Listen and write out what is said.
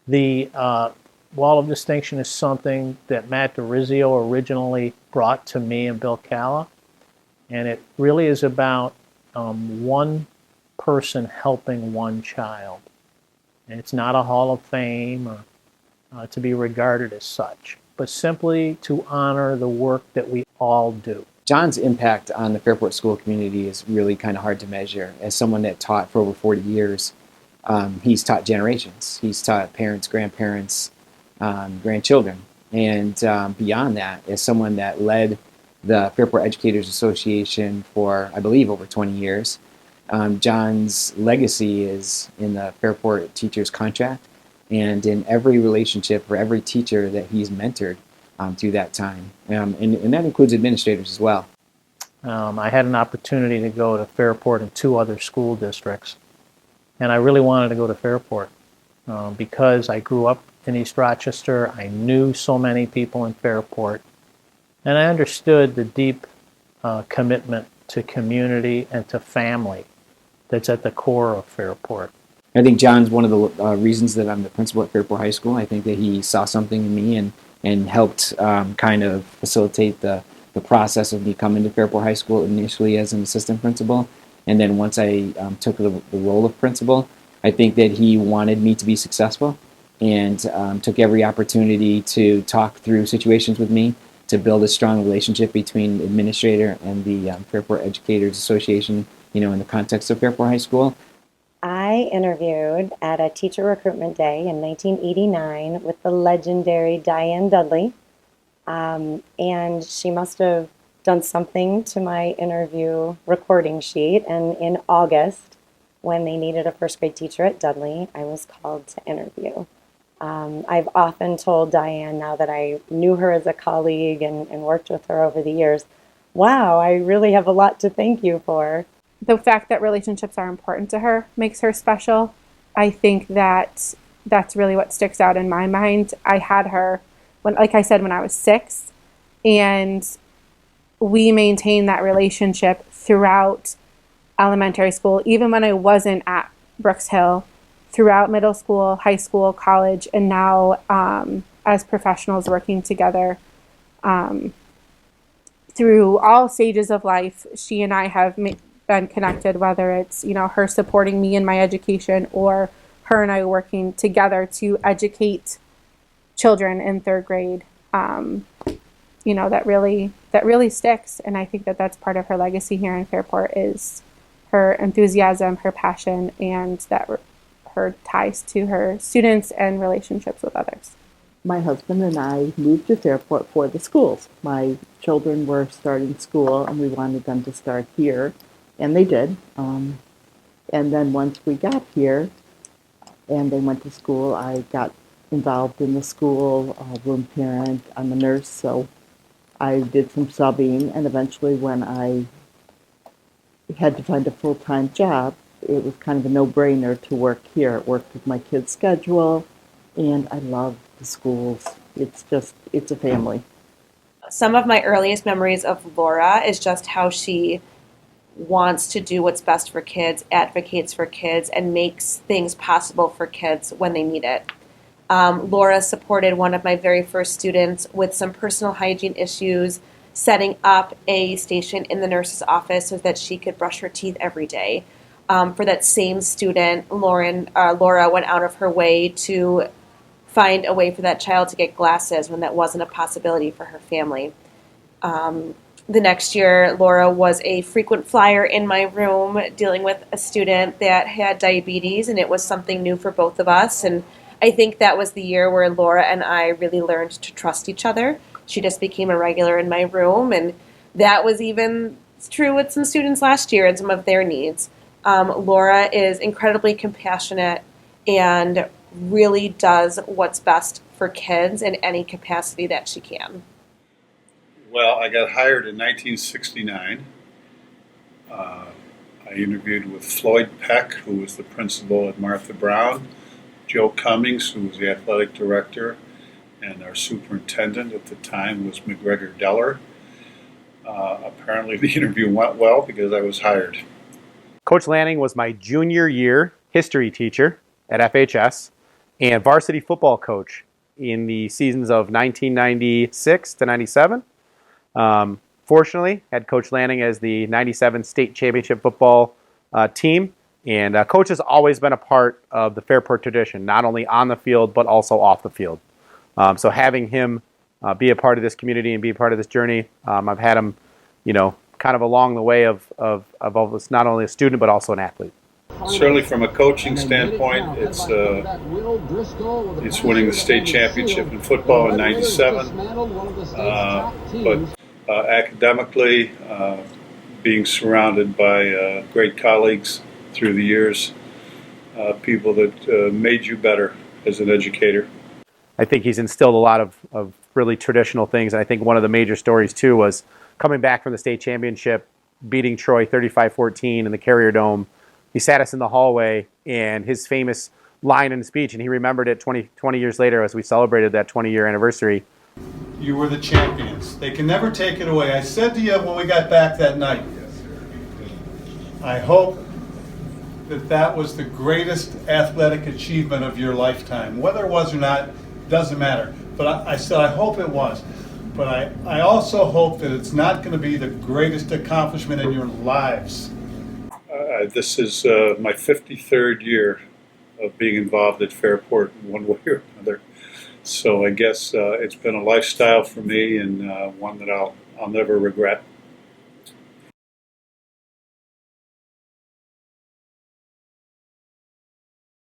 The Wall of Distinction is something that Matt DiRizio originally brought to me and Bill Calla, and it really is about one person helping one child. And it's not a Hall of Fame or to be regarded as such, but simply to honor the work that we all do. John's impact on the Fairport school community is really kind of hard to measure. As someone that taught for over 40 years, he's taught generations. He's taught parents, grandparents, grandchildren. And beyond that, as someone that led the Fairport Educators Association for, I believe, over 20 years, John's legacy is in the Fairport teacher's contract and in every relationship for every teacher that he's mentored through that time. And that includes administrators as well. I had an opportunity to go to Fairport and 2 other school districts, and I really wanted to go to Fairport because I grew up in East Rochester. I knew so many people in Fairport, and I understood the deep commitment to community and to family that's at the core of Fairport. I think John's one of the reasons that I'm the principal at Fairport High School. I think that he saw something in me and helped kind of facilitate the process of me coming to Fairport High School initially as an assistant principal. And then once I took the role of principal, I think that he wanted me to be successful and took every opportunity to talk through situations with me to build a strong relationship between the administrator and the Fairport Educators Association, in the context of Fairport High School. I interviewed at a teacher recruitment day in 1989 with the legendary Diane Dudley, and she must have done something to my interview recording sheet, and in August, when they needed a first grade teacher at Dudley, I was called to interview. I've often told Diane, now that I knew her as a colleague and worked with her over the years, wow, I really have a lot to thank you for. The fact that relationships are important to her makes her special. I think that that's really what sticks out in my mind. I had her, like I said, when I was 6, and we maintained that relationship throughout elementary school, even when I wasn't at Brooks Hill, throughout middle school, high school, college, and now as professionals working together through all stages of life. She and I have been connected, whether it's her supporting me in my education or her and I working together to educate children in 3rd grade. That really sticks, and I think that that's part of her legacy here in Fairport is her enthusiasm, her passion, and her ties to her students and relationships with others. My husband and I moved to Fairport for the schools. My children were starting school, and we wanted them to start here. And they did. And then once we got here and they went to school, I got involved in the school, room parent. I'm a nurse, so I did some subbing. And eventually when I had to find a full-time job, it was kind of a no-brainer to work here. It worked with my kids' schedule, and I love the schools. It's a family. Some of my earliest memories of Laura is just how she wants to do what's best for kids, advocates for kids, and makes things possible for kids when they need it. Laura supported one of my very first students with some personal hygiene issues, setting up a station in the nurse's office so that she could brush her teeth every day. For that same student, Laura went out of her way to find a way for that child to get glasses when that wasn't a possibility for her family. The next year, Laura was a frequent flyer in my room dealing with a student that had diabetes, and it was something new for both of us. And I think that was the year where Laura and I really learned to trust each other. She just became a regular in my room, and that was even true with some students last year and some of their needs. Laura is incredibly compassionate and really does what's best for kids in any capacity that she can. Well, I got hired in 1969. I interviewed with Floyd Peck, who was the principal at Martha Brown, Joe Cummings, who was the athletic director, and our superintendent at the time was McGregor Deller. Apparently the interview went well because I was hired. Coach Lanning was my junior year history teacher at FHS. and varsity football coach in the seasons of 1996 to 97. Fortunately, had Coach Lanning as the 97 state championship football team. And Coach has always been a part of the Fairport tradition, not only on the field, but also off the field. So having him be a part of this community and be a part of this journey, I've had him, kind of along the way of not only a student, but also an athlete. Certainly from a coaching standpoint, it's winning the state championship in football in '97. But academically, being surrounded by great colleagues through the years, people that made you better as an educator. I think he's instilled a lot of really traditional things. And I think one of the major stories, too, was coming back from the state championship, beating Troy 35-14 in the Carrier Dome. He sat us in the hallway, and his famous line in speech, and he remembered it 20 years later as we celebrated that 20-year anniversary. You were the champions. They can never take it away. I said to you when we got back that night, I hope that was the greatest athletic achievement of your lifetime. Whether it was or not, doesn't matter. But I said, I hope it was. But I also hope that it's not going to be the greatest accomplishment in your lives. This is my 53rd year of being involved at Fairport in one way or another. So I guess it's been a lifestyle for me, and one that I'll never regret.